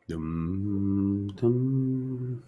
Dum, dum.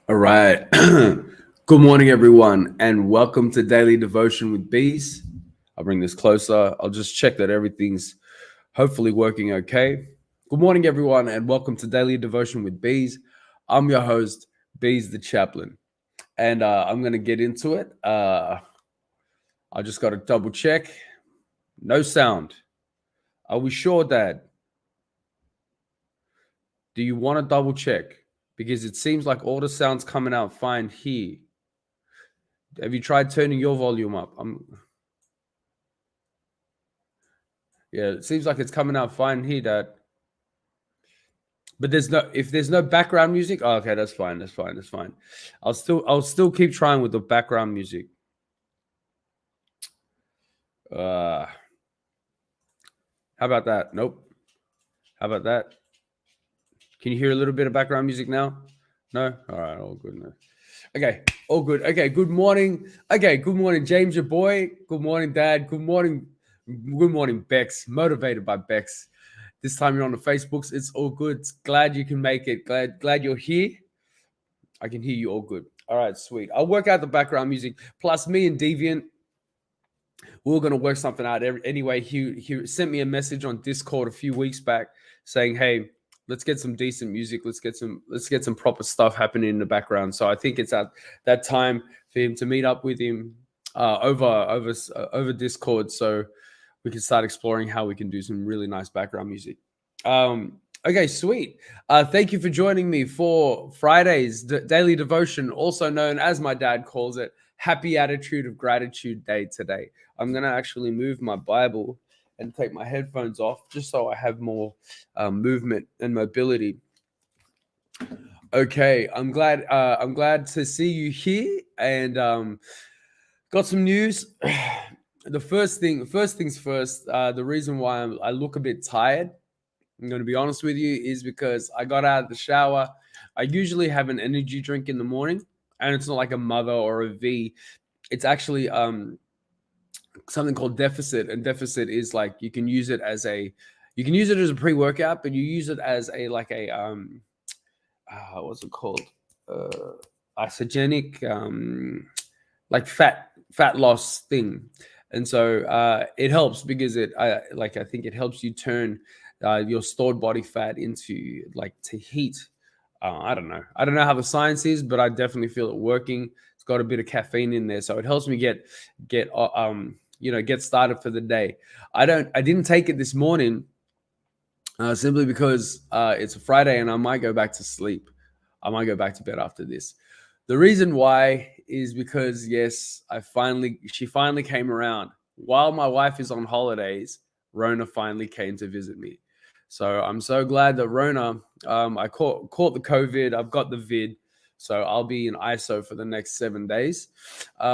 All right. Good morning, everyone, and welcome to Daily Devotion with Beez. I'll bring this closer. I'll just check that everything's hopefully working okay. Good morning, everyone, and welcome to Daily Devotion with Beez. I'm your host, Beez the Chaplain, and I'm going to get into it. I just got to double check. No sound. Are we sure, Dad? Do you want to double check? Because it seems like all the sound's coming out fine here. Have you tried turning your volume up? Yeah, it seems like it's coming out fine here, Dad. But if there's no background music, oh, okay, that's fine. That's fine. I'll still keep trying with the background music. How about that? Nope. How about that? Can you hear a little bit of background music now? No? All right, all good now. Okay, all good. Okay, good morning. Okay, good morning, James, your boy. Good morning, Dad. Good morning, Bex. Motivated by Bex. This time you're on the Facebooks. It's all good. Glad you can make it. Glad you're here. I can hear you all good. All right, sweet. I'll work out the background music. Plus, me and Deviant, we were gonna work something out. Anyway, he sent me a message on Discord a few weeks back saying, "Hey, let's get some decent music. Let's get some proper stuff happening in the background." So I think it's at that time for him to meet up with him over Discord, so we can start exploring how we can do some really nice background music. Okay, sweet. Thank you for joining me for Friday's daily devotion, also known as my dad calls it, Happy Attitude of Gratitude Day today. I'm going to actually move my Bible and take my headphones off just so I have more movement and mobility. Okay, I'm glad to see you here, and got some news. The first things first. The reason why I look a bit tired, I'm going to be honest with you, is because I got out of the shower. I usually have an energy drink in the morning, and it's not like a Mother or a V. It's actually something called Deficit, and Deficit is like you can use it as a pre-workout, but you use it as a what's it called? Isogenic, like fat loss thing. And so it helps because I think it helps you turn your stored body fat into to heat. I don't know how the science is, but I definitely feel it working. It's got a bit of caffeine in there, so it helps me get started for the day. I didn't take it this morning simply because it's a Friday and I might go back to sleep. I might go back to bed after this. The reason why is because, yes, she finally came around. While my wife is on holidays, Rona finally came to visit me. So I'm so glad that Rona, I caught the COVID. I've got the vid. So I'll be in ISO for the next 7 days,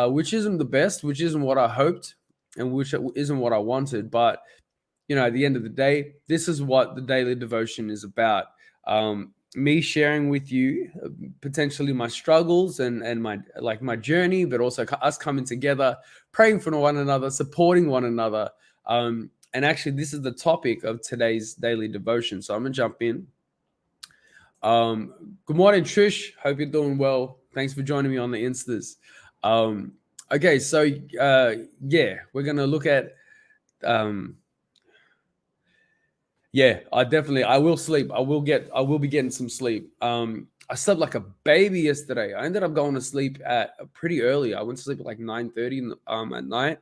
which isn't the best, which isn't what I hoped, and which isn't what I wanted. But at the end of the day, this is what the daily devotion is about. Me sharing with you potentially my struggles and my journey, but also us coming together, praying for one another, supporting one another. And actually, this is the topic of today's daily devotion. So I'm gonna jump in. Good morning, Trish. Hope you're doing well. Thanks for joining me on the Instas. Okay, so we're gonna look at. I will sleep. I will be getting some sleep. I slept like a baby yesterday. I ended up going to sleep at pretty early. I went to sleep at like 9:30 at night.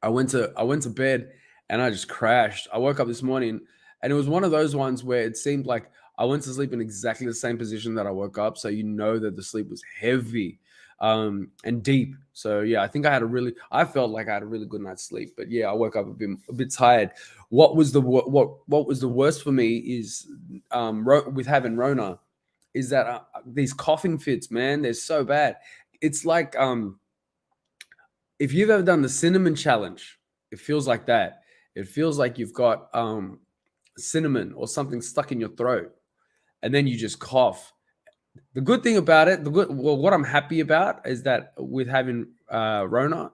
I went to bed and I just crashed. I woke up this morning and it was one of those ones where it seemed like I went to sleep in exactly the same position that I woke up. So that the sleep was heavy and deep. So yeah, I think I felt like I had a really good night's sleep. But yeah, I woke up a bit tired. What was the worst for me is with having Rona is that these coughing fits, man, they're so bad. It's like if you've ever done the cinnamon challenge, it feels like that. It feels like you've got cinnamon or something stuck in your throat, and then you just cough. The good thing about it, what I'm happy about is that with having Rona,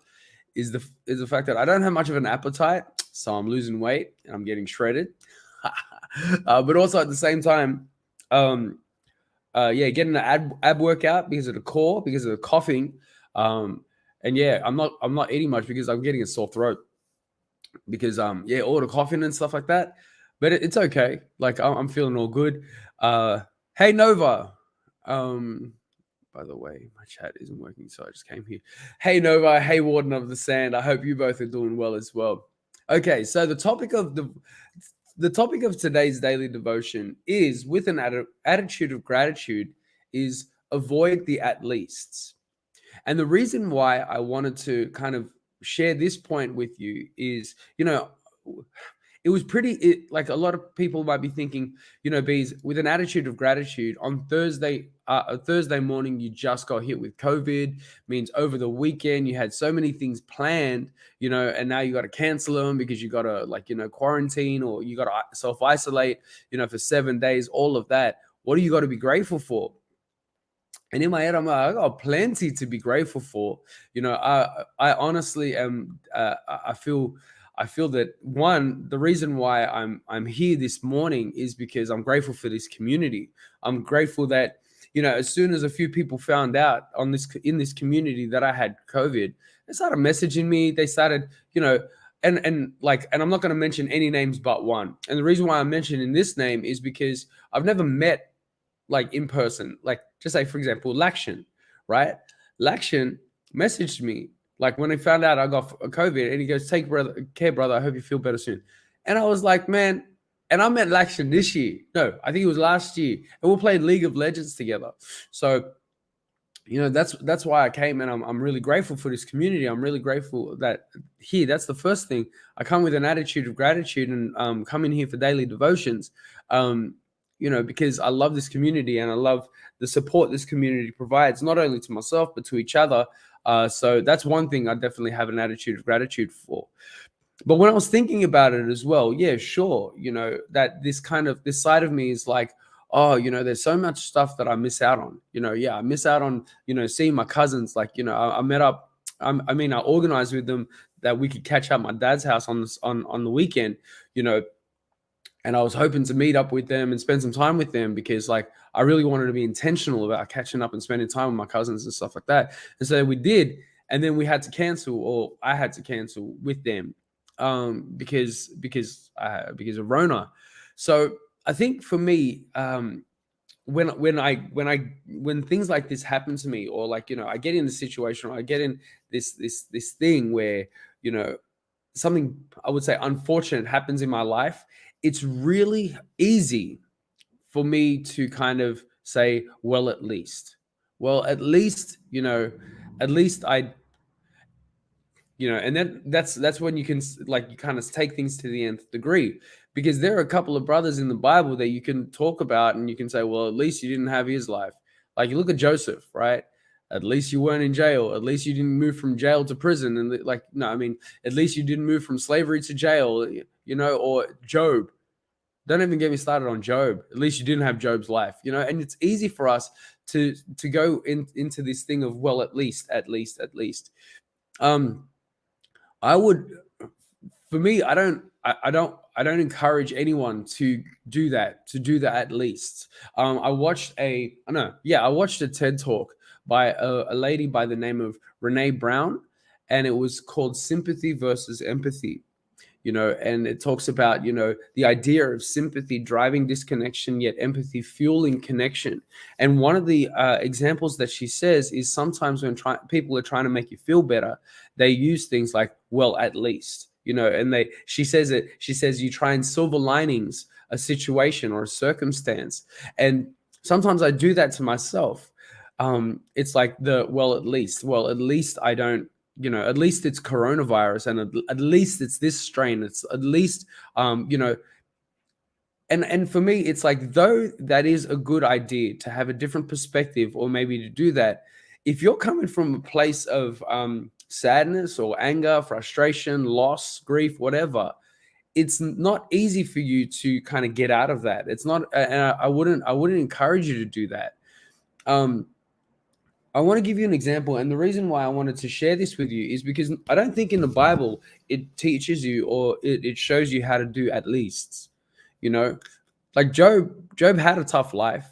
is the fact that I don't have much of an appetite, so I'm losing weight and I'm getting shredded. But also at the same time, getting an ab workout because of the core, because of the coughing. And yeah, I'm not eating much because I'm getting a sore throat because all the coughing and stuff like that. But it's okay. Like I'm feeling all good. Hey Nova. By the way, my chat isn't working, so I just came here. Hey Nova, hey Warden of the Sand. I hope you both are doing well as well. Okay, so the topic of today's daily devotion is with an attitude of gratitude is avoid the at leasts. And the reason why I wanted to kind of share this point with you is, it was like a lot of people might be thinking, Beez, with an attitude of gratitude on Thursday morning, you just got hit with COVID, means over the weekend, you had so many things planned, and now you got to cancel them because you got to quarantine or you got to self-isolate, for 7 days, all of that. What do you got to be grateful for? And in my head, I'm like, I got plenty to be grateful for. I honestly am. I feel that the reason why I'm here this morning is because I'm grateful for this community. I'm grateful that as soon as a few people found out in this community that I had COVID, they started messaging me. They started, and I'm not going to mention any names but one. And the reason why I'm mentioning this name is because I've never met in person, just say for example, Lakshan, right? Lakshan messaged me when he found out I got COVID, and he goes, "Take care, brother. I hope you feel better soon." And I was like, man, and I met Lakshan this year. No, I think it was last year, and we played League of Legends together. So, that's why I came, and I'm really grateful for this community. I'm really grateful that here. That's the first thing. I come with an attitude of gratitude, and come in here for daily devotions. Because I love this community and I love the support this community provides, not only to myself, but to each other. So that's one thing I definitely have an attitude of gratitude for. But when I was thinking about it as well, yeah, sure, that this side of me is like, oh, there's so much stuff that I miss out on. I miss out on, seeing my cousins. I met up, I organized with them that we could catch up at my dad's house on the weekend, and I was hoping to meet up with them and spend some time with them because I really wanted to be intentional about catching up and spending time with my cousins and stuff like that. And so we did. And then we had to cancel, or I had to cancel with them because of Rona. So I think for me, when things like this happen to me, or I get in the situation, or I get in this thing where, something I would say unfortunate happens in my life, it's really easy for me to kind of say, well, at least, at least I And that's when you can like you kind of take things to the nth degree, because there are a couple of brothers in the Bible that you can talk about and you can say, well, at least you didn't have his life. Like you look at Joseph, right? At least you weren't in jail. At least you didn't move from jail to prison. And like, no, I mean, at least you didn't move from slavery to jail, or Job. Don't even get me started on Job. At least you didn't have Job's life, and it's easy for us to go into this thing of, well, at least. Um, I would, for me, I don't encourage anyone to do that, at least. I watched a TED talk by a lady by the name of Renee Brown, and it was called Sympathy versus Empathy. And it talks about, the idea of sympathy driving disconnection, yet empathy fueling connection. And one of the examples that she says is sometimes when people are trying to make you feel better, they use things like, well, at least, and she says you try and silver linings a situation or a circumstance. And sometimes I do that to myself. It's like at least I don't, at least it's coronavirus, and at least it's this strain. It's at least, and for me, it's like, though that is a good idea to have a different perspective, or maybe to do that, if you're coming from a place of sadness or anger, frustration, loss, grief, whatever, it's not easy for you to kind of get out of that. It's not, and I wouldn't encourage you to do that. I want to give you an example, and the reason why I wanted to share this with you is because I don't think in the Bible it teaches you, or it shows you how to do at least. Like Job had a tough life,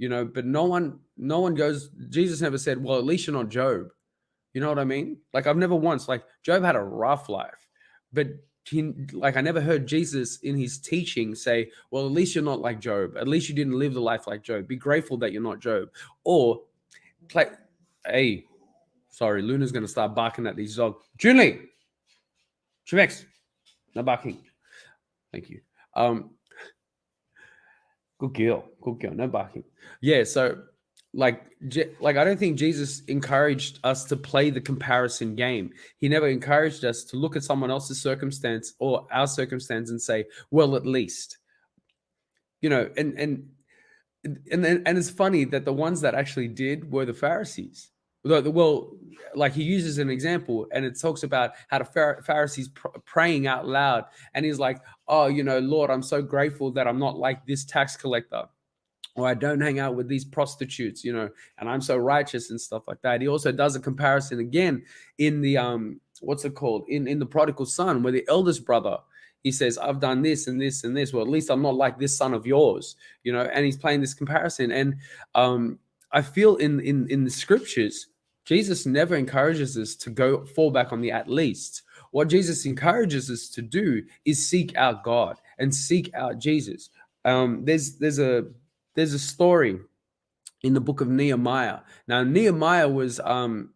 but no one goes. Jesus never said, "Well, at least you're not Job." You know what I mean? Like I've never once, like Job had a rough life, but I never heard Jesus in his teaching say, "Well, at least you're not like Job. At least you didn't live the life like Job. Be grateful that you're not Job." Or play. Hey, sorry, Luna's going to start barking at these dogs. Junli, Chimex, no barking. Thank you. Good girl, no barking. Yeah, so like I don't think Jesus encouraged us to play the comparison game. He never encouraged us to look at someone else's circumstance or our circumstance and say, well, at least, and it's funny that the ones that actually did were the Pharisees. Well, like he uses an example, and it talks about how the Pharisees praying out loud, and he's like, "Oh, Lord, I'm so grateful that I'm not like this tax collector, or I don't hang out with these prostitutes, and I'm so righteous," and stuff like that. He also does a comparison again in the what's it called, in the prodigal son, where the eldest brother, he says, I've done this and this and this. Well, at least I'm not like this son of yours, and he's playing this comparison. And I feel in the scriptures, Jesus never encourages us to fall back on the at least. What Jesus encourages us to do is seek out God and seek out Jesus. There's a story in the book of Nehemiah. Now, Nehemiah was, a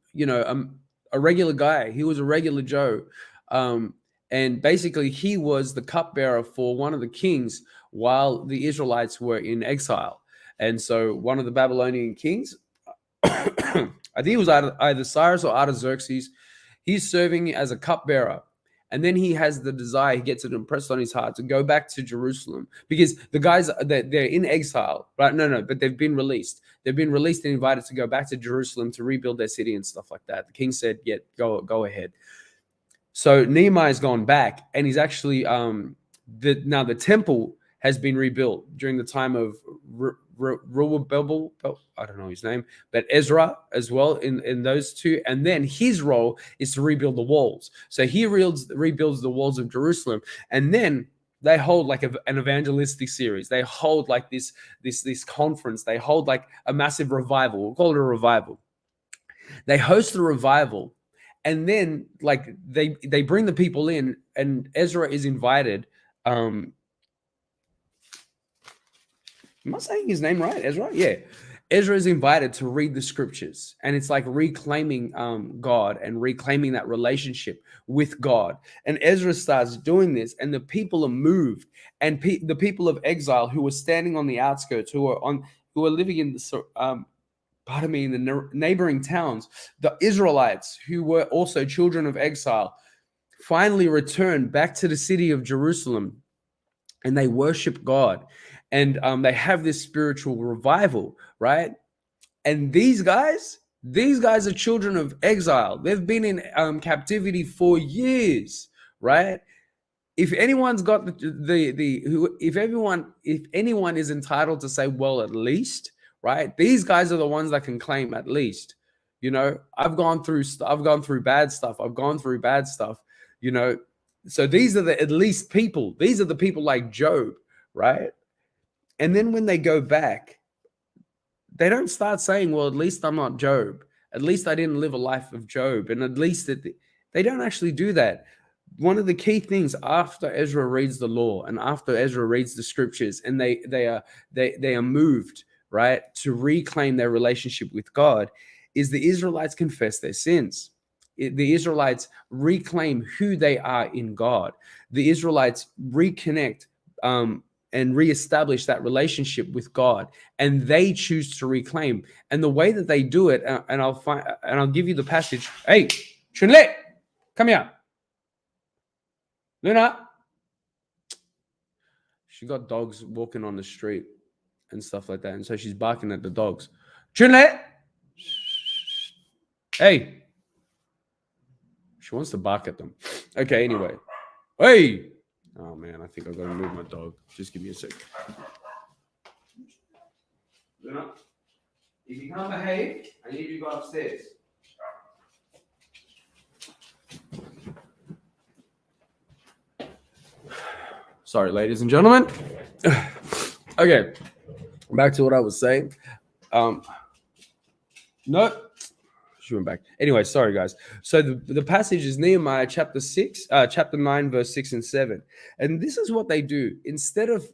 regular guy. He was a regular Joe. And basically, he was the cupbearer for one of the kings while the Israelites were in exile. And so one of the Babylonian kings, I think it was either Cyrus or Artaxerxes, he's serving as a cupbearer. And then he has the desire, he gets it impressed on his heart to go back to Jerusalem, because the guys, they're in exile, right? No, but they've been released. They've been released and invited to go back to Jerusalem to rebuild their city and stuff like that. The king said, yeah, go ahead. So Nehemiah's gone back, and he's actually, now the temple has been rebuilt during the time of Zerubbabel, I don't know his name, but Ezra as well, in those two. And then his role is to rebuild the walls. So he rebuilds the walls of Jerusalem, and then they hold like an evangelistic series. They hold like this conference. They hold like a massive revival. We'll call it a revival. They host a revival, and then like they bring the people in, and Ezra is invited. Am I saying his name right? Ezra? Yeah. Ezra is invited to read the scriptures, and it's like reclaiming God and reclaiming that relationship with God. And Ezra starts doing this, and the people are moved. And the people of exile who were standing on the outskirts, who are living in the in the neighboring towns, the Israelites, who were also children of exile, finally returned back to the city of Jerusalem, and they worship God, and they have this spiritual revival, right? And these guys are children of exile. They've been in captivity for years, right? If anyone's got if anyone is entitled to say, well, at least, right? These guys are the ones that can claim at least. You know, I've gone through bad stuff. I've gone through bad stuff. You know, so these are the at least people. These are the people like Job, right? And then when they go back, they don't start saying, well, at least I'm not Job. At least I didn't live a life of Job. And at least they don't actually do that. One of the key things after Ezra reads the law and after Ezra reads the scriptures, and they are moved, right, to reclaim their relationship with God, is the Israelites confess their sins. The Israelites reclaim who they are in God. The Israelites reconnect and reestablish that relationship with God, and they choose to reclaim. And the way that they do it, and I'll give you the passage. Hey, Chunle, come here. Luna. She got dogs walking on the street and stuff like that, and so she's barking at the dogs. Chunle. Hey. She wants to bark at them. Okay, anyway. Hey. Oh, man, I think I've got to move my dog. Just give me a sec. Luna, if you can't behave, I need you to go upstairs. Sorry, ladies and gentlemen. Okay, back to what I was saying. No. She went back. Anyway, sorry guys. So the passage is Nehemiah chapter 9, verse 6 and 7. And this is what they do. Instead of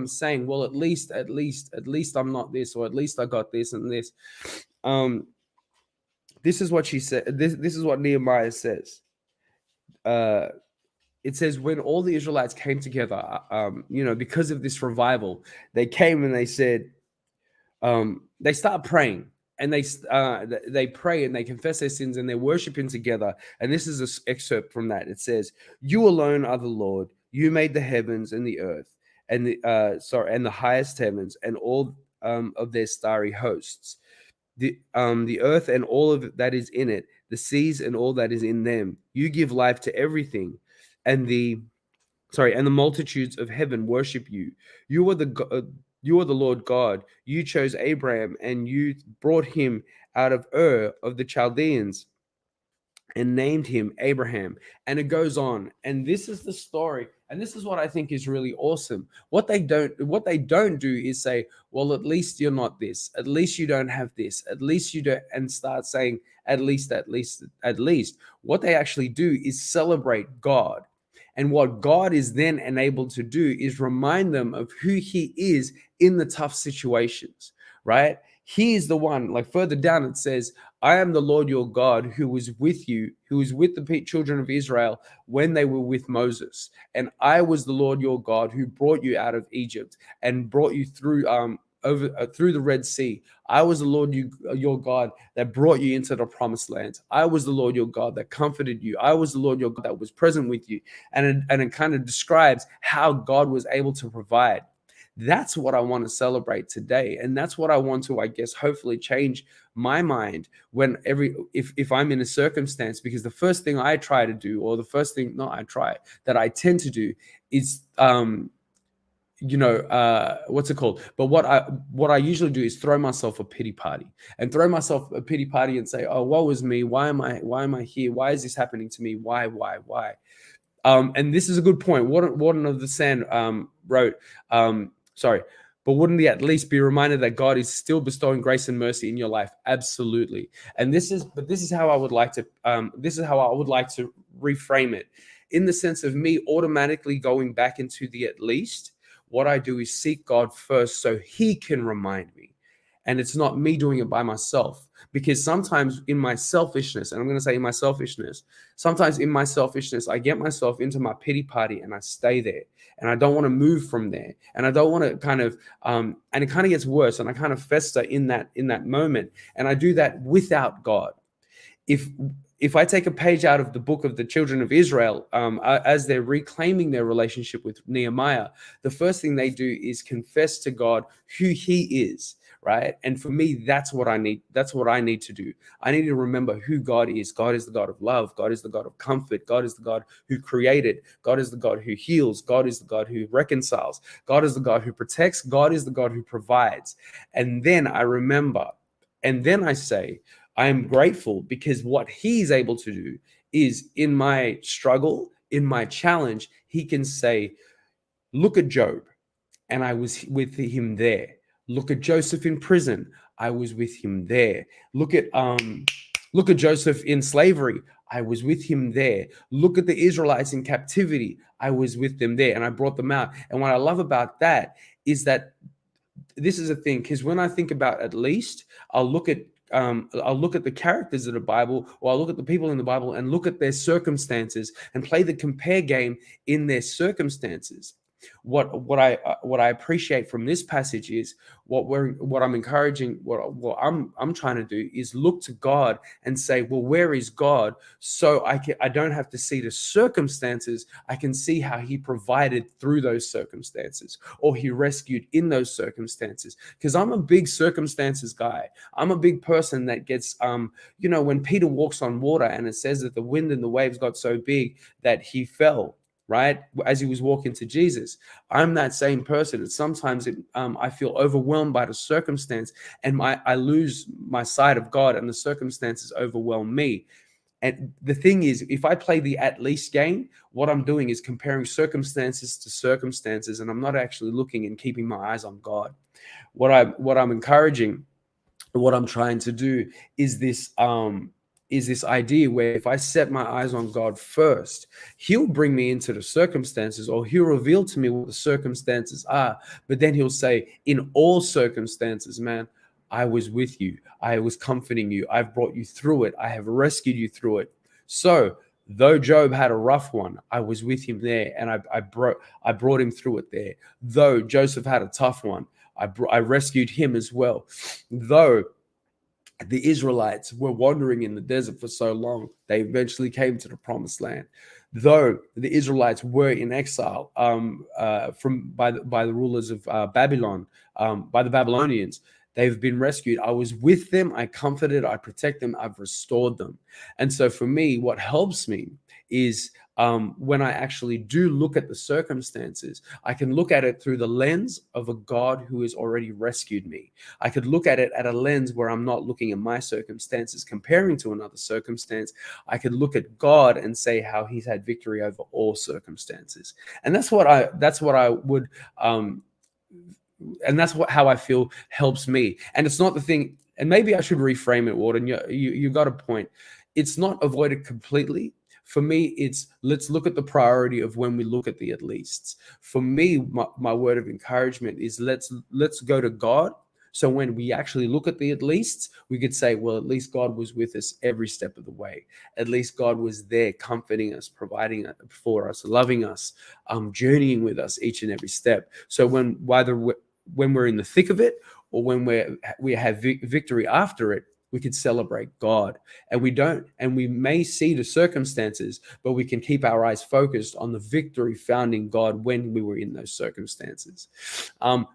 saying, well, at least I'm not this, or at least I got this and this. This is what she said. This is what Nehemiah says. It says, when all the Israelites came together, because of this revival, they came and they said, they start praying. And they pray and they confess their sins and they're worshiping together. And this is an excerpt from that. It says, "You alone are the Lord. You made the heavens and the earth, and the highest heavens and all of their starry hosts, the earth and all of that is in it, the seas and all that is in them. You give life to everything, and the multitudes of heaven worship you. You are the Lord God. You chose Abraham and you brought him out of Ur of the Chaldeans and named him Abraham." And it goes on. And this is the story. And this is what I think is really awesome. What they don't do is say, well, at least you're not this. At least you don't have this. At least you don't, and start saying, at least. What they actually do is celebrate God. And what God is then enabled to do is remind them of who he is in the tough situations, right? He is the one, like further down it says, "I am the Lord your God who was with you, who was with the children of Israel when they were with Moses. And I was the Lord your God who brought you out of Egypt and brought you through through the Red Sea. I was the Lord your God that brought you into the promised land. I was the Lord your God that comforted you. I was the Lord your God that was present with you." And it kind of describes how God was able to provide. That's what I want to celebrate today. And that's what I want to, I guess, hopefully change my mind if I'm in a circumstance, because the first thing I try to do, or the first thing, that I tend to do is, what's it called? But what I usually do is throw myself a pity party and say, oh, woe is me. Why am I here? Why is this happening to me? Why? And this is a good point. Warden of the Sand wrote, but wouldn't he at least be reminded that God is still bestowing grace and mercy in your life? Absolutely. And this is how I would like to reframe it, in the sense of me automatically going back into the at least. What I do is seek God first so he can remind me. and it's not me doing it by myself. Because sometimes in my selfishness, and I'm going to say in my selfishness, sometimes in my selfishness, I get myself into my pity party and I stay there, and I don't want to move from there, and I don't want to kind of, and it kind of gets worse, and I kind of fester in that moment, and I do that without God. If I take a page out of the book of the children of Israel, as they're reclaiming their relationship with Nehemiah, the first thing they do is confess to God who He is, right? And for me, that's what I need. That's what I need to do. I need to remember who God is. God is the God of love. God is the God of comfort. God is the God who created. God is the God who heals. God is the God who reconciles. God is the God who protects. God is the God who provides. And then I remember, and then I say, I am grateful because what He's able to do is in my struggle, in my challenge, He can say, look at Job, and I was with him there. Look at Joseph in prison. I was with him there. Look at Joseph in slavery. I was with him there. Look at the Israelites in captivity. I was with them there, and I brought them out. And what I love about that is that this is a thing, because when I think about at least, I'll look at the characters of the Bible, or I'll look at the people in the Bible and look at their circumstances and play the compare game in their circumstances. What I appreciate from this passage is what I'm encouraging, what I'm trying to do is look to God and say, well, where is God? So I don't have to see the circumstances. I can see how He provided through those circumstances, or He rescued in those circumstances. Because I'm a big circumstances guy. I'm a big person that gets when Peter walks on water and it says that the wind and the waves got so big that he fell, right, as he was walking to Jesus. I'm that same person. And sometimes I feel overwhelmed by the circumstance, and I lose my sight of God, and the circumstances overwhelm me. And the thing is, if I play the at least game, what I'm doing is comparing circumstances to circumstances, and I'm not actually looking and keeping my eyes on God. What I'm encouraging, what I'm trying to do is this idea where if I set my eyes on God first, He'll bring me into the circumstances, or He'll reveal to me what the circumstances are. But then He'll say, in all circumstances, man, I was with you. I was comforting you. I've brought you through it. I have rescued you through it. So though Job had a rough one, I was with him there, and I brought him through it there. Though Joseph had a tough one, I rescued him as well. Though the Israelites were wandering in the desert for so long, they eventually came to the promised land. Though the Israelites were in exile by the rulers of Babylon, by the Babylonians, they've been rescued. I was with them. I comforted. I protect them. I've restored them. And so for me, what helps me is when I actually do look at the circumstances, I can look at it through the lens of a God who has already rescued me. I could look at it at a lens where I'm not looking at my circumstances comparing to another circumstance. I could look at God and say how He's had victory over all circumstances. And that's what I would and that's how I feel helps me. And it's not the thing, and maybe I should reframe it, Warden. You got a point. It's not avoid it completely. For me, it's let's look at the priority of when we look at the at leasts. For me, my word of encouragement is let's go to God. So when we actually look at the at leasts, we could say, well, at least God was with us every step of the way. At least God was there comforting us, providing for us, loving us, journeying with us each and every step. So when we're in the thick of it, or when we have victory after it, we could celebrate God. And we may see the circumstances, but we can keep our eyes focused on the victory found in God when we were in those circumstances.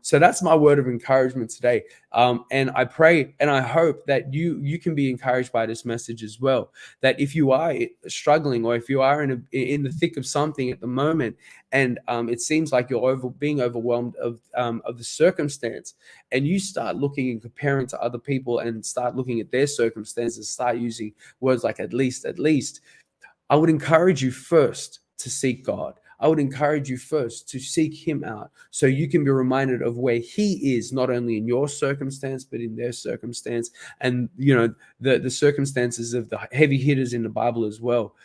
So that's my word of encouragement today. And I pray and I hope that you can be encouraged by this message as well. That if you are struggling, or if you are in the thick of something at the moment, and it seems like you're being overwhelmed of the circumstance, and you start looking and comparing to other people and start looking at their circumstances, start using words like at least, I would encourage you first to seek God. I would encourage you first to seek Him out, so you can be reminded of where He is, not only in your circumstance, but in their circumstance, and the circumstances of the heavy hitters in the Bible as well.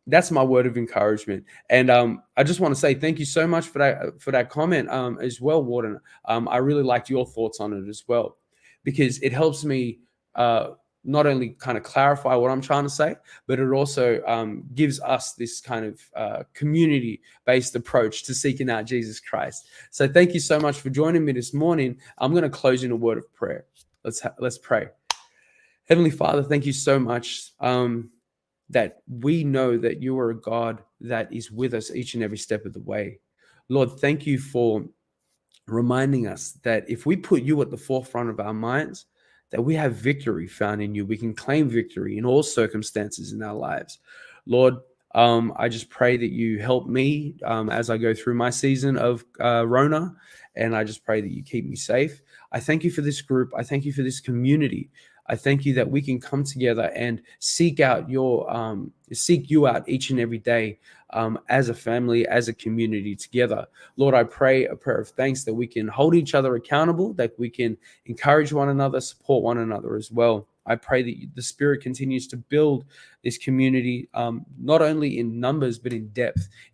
That's my word of encouragement. And I just want to say thank you so much for that comment as well, Warden. I really liked your thoughts on it as well. because it helps me not only kind of clarify what I'm trying to say, but it also gives us this kind of community-based approach to seeking out Jesus Christ. So thank you so much for joining me this morning. I'm going to close in a word of prayer. Let's pray. Heavenly Father, thank you so much that we know that you are a God that is with us each and every step of the way. Lord, thank you for reminding us that if we put you at the forefront of our minds, that we have victory found in you. We can claim victory in all circumstances in our lives. Lord, I just pray that you help me as I go through my season of Rona, and I just pray that you keep me safe. I thank you for this group. I thank you for this community. I thank you that we can come together and seek you out each and every day as a family, as a community together. Lord, I pray a prayer of thanks that we can hold each other accountable, that we can encourage one another, support one another as well. I pray that the Spirit continues to build this community, not only in numbers, but in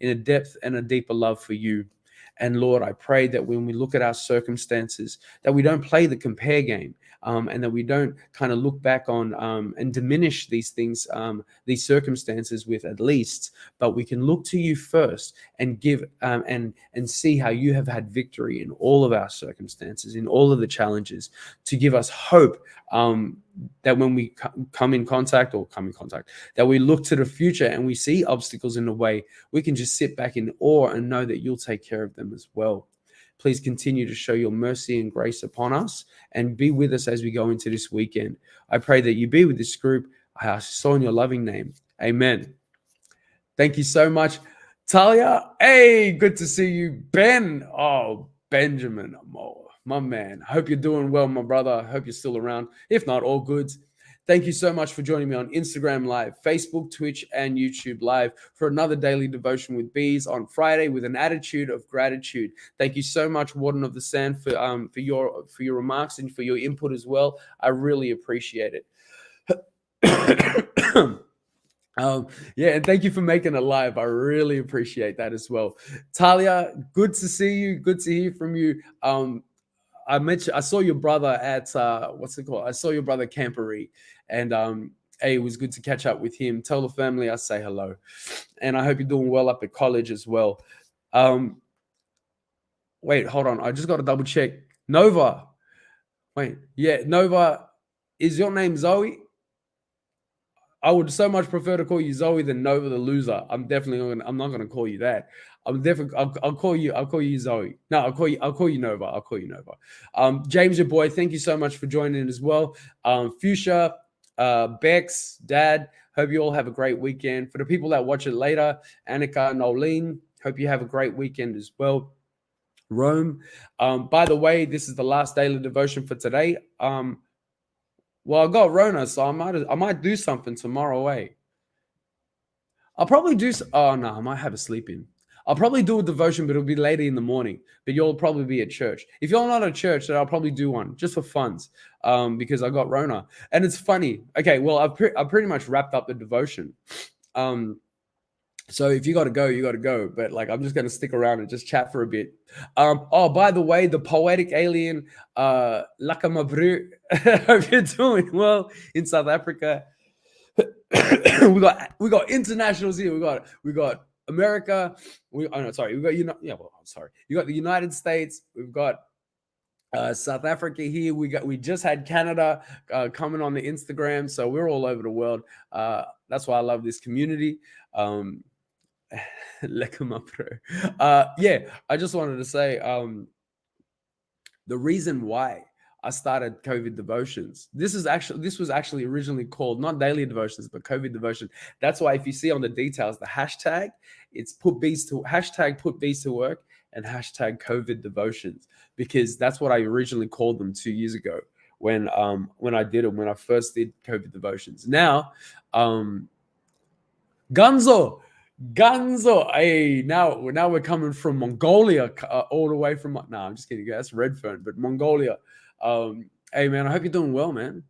a depth and a deeper love for you. And Lord, I pray that when we look at our circumstances, that we don't play the compare game, and that we don't kind of look back on and diminish these things, these circumstances with at least, but we can look to you first and give and see how you have had victory in all of our circumstances, in all of the challenges, to give us hope that when we come in contact, that we look to the future and we see obstacles in the way, we can just sit back in awe and know that you'll take care of them as well. Please continue to show your mercy and grace upon us and be with us as we go into this weekend. I pray that you be with this group. I ask so in your loving name. Amen. Thank you so much. Talia, hey, good to see you. Ben, oh, Benjamin, my man. I hope you're doing well, my brother. I hope you're still around. If not, all good. Thank you so much for joining me on Instagram Live, Facebook, Twitch, and YouTube Live for another daily devotion with Beez on Friday with an attitude of gratitude. Thank you so much, Warden of the Sand, for your remarks and for your input as well. I really appreciate it. Yeah, and thank you for making it live. I really appreciate that as well. Talia, good to see you. Good to hear from you. I saw your brother at what's it called? I saw your brother Campery, and hey, it was good to catch up with him. Tell the family I say hello, and I hope you're doing well up at college as well. Wait, hold on. I just got to double check. Nova. Wait, yeah, Nova. Is your name Zoe? I would so much prefer to call you Zoe than Nova the loser. I'm not gonna call you that. I'll call you Zoe. No, I'll call you Nova. I'll call you Nova. James, your boy, thank you so much for joining as well. Fuchsia, Bex, Dad, hope you all have a great weekend. For the people that watch it later, Annika, Nolene, hope you have a great weekend as well. Rome. By the way, this is the last daily devotion for today. Well, I got Rona, so I might do something tomorrow. I'll probably do. Oh no, I might have a sleep in. I'll probably do a devotion, but it'll be later in the morning. But you'll probably be at church. If you're not at church, then I'll probably do one just for funs, because I got Rona. And it's funny. Okay, well, I've pretty much wrapped up the devotion. So if you got to go, you got to go. But like, I'm just going to stick around and just chat for a bit. Oh, by the way, the poetic alien, Laka Mabru, hope you're doing well in South Africa. we got internationals here. We got America. You got the United States. We've got South Africa here. We just had Canada coming on the Instagram. So we're all over the world. That's why I love this community. Yeah, I just wanted to say the reason why I started COVID devotions. This was actually originally called not daily devotions, but COVID devotion. That's why if you see on the details, the hashtag, it's put Beez to work and hashtag COVID devotions, because that's what I originally called them 2 years ago when I first did COVID devotions. Now, Gunzo, hey, now we're coming from Mongolia, all the way from. No, I'm just kidding. That's Redfern, but Mongolia. Hey, man, I hope you're doing well, man.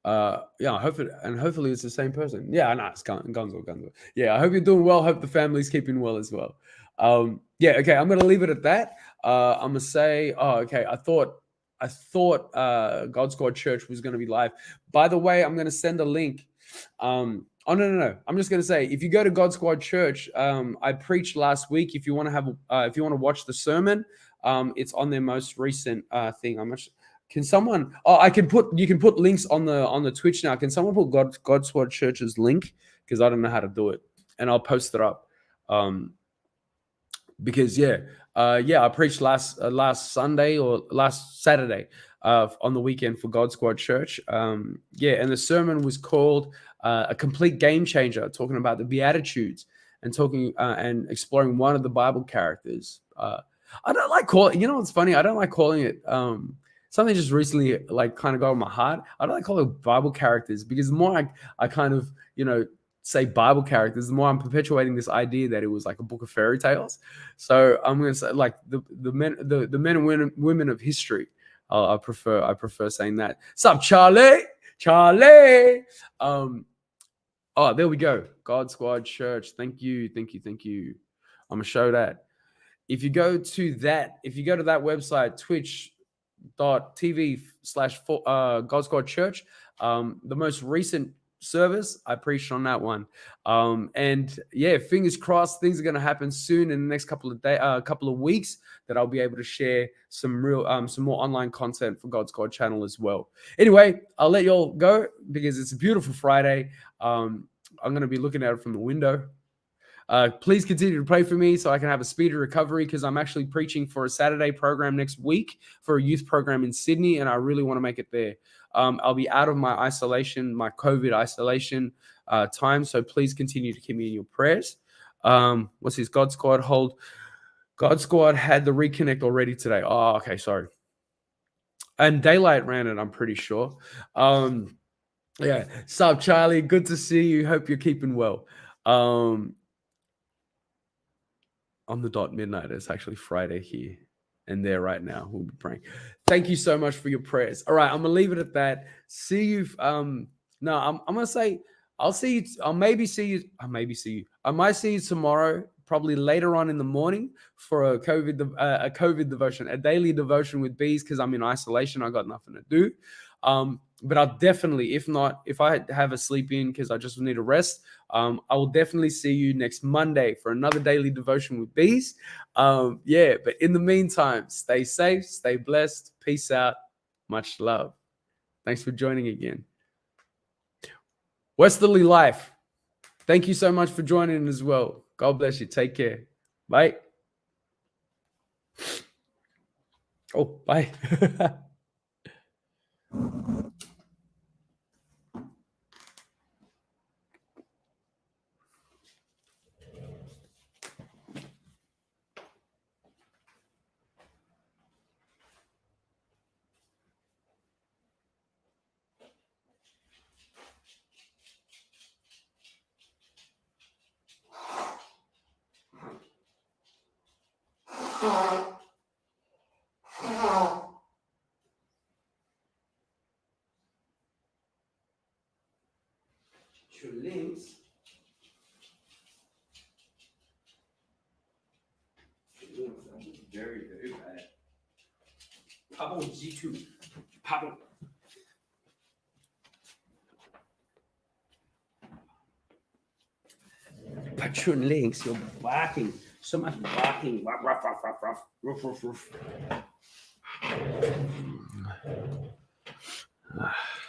Yeah, hopefully it's the same person. Yeah, I know it's Gunzo. Yeah, I hope you're doing well. Hope the family's keeping well as well. Yeah, okay, I'm gonna leave it at that. I'm gonna say, oh, okay. I thought God Squad Church was going to be live. By the way, I'm going to send a link. Oh no. I'm just going to say, if you go to God Squad Church, I preached last week. If you want to watch the sermon, it's on their most recent thing. Can someone? Oh, you can put links on the Twitch now. Can someone put God Squad Church's link? Because I don't know how to do it, and I'll post it up. Because I preached last Sunday or last Saturday on the weekend for God Squad Church. And the sermon was called "A Complete Game Changer," talking about the Beatitudes and talking and exploring one of the Bible characters. I don't like calling. You know what's funny? I don't like calling it. Something just recently like kind of got on my heart. I don't like calling it Bible characters because the more I kind of say Bible characters, the more I'm perpetuating this idea that it was like a book of fairy tales. So I'm going to say like the men and women of history. I prefer saying that. Sup, Charlie? Oh, there we go. God Squad Church. Thank you. I'm gonna show that. If you go to that website, twitch.tv/God Squad Church, the most recent service, I preached on that one. And fingers crossed, things are going to happen soon in the next couple of weeks that I'll be able to share some more online content for God Squad channel as well. Anyway, I'll let you all go because it's a beautiful Friday. I'm going to be looking at it from the window. Please continue to pray for me so I can have a speedy recovery because I'm actually preaching for a Saturday program next week for a youth program in Sydney, and I really want to make it there. I'll be out of my COVID isolation time, so please continue to keep me in your prayers. What's this? God Squad had the reconnect already today. Oh, okay, sorry. And Daylight ran it, I'm pretty sure. Sup, Charlie? Good to see you. Hope you're keeping well. On the dot midnight. It's actually Friday here and there right now. We'll be praying. Thank you so much for your prayers. All right, I'm gonna leave it at that. See you. I'm gonna say I'll see you. I'll maybe see you. I might see you tomorrow, probably later on in the morning for a COVID devotion, a daily devotion with Beez because I'm in isolation. I got nothing to do. But I'll definitely, if I have a sleep in because I just need a rest, I will definitely see you next Monday for another daily devotion with Beez. But in the meantime, stay safe, stay blessed, peace out, much love. Thanks for joining again. Westerly Life, thank you so much for joining as well. God bless you. Take care. Bye. Oh, bye. Your links. Very, very bad. Pablo G2. Pablo. Patron links, you're barking. So much barking. Ruff, ruff, ruff, ruff, ruff. Ruff, ruff, ruff.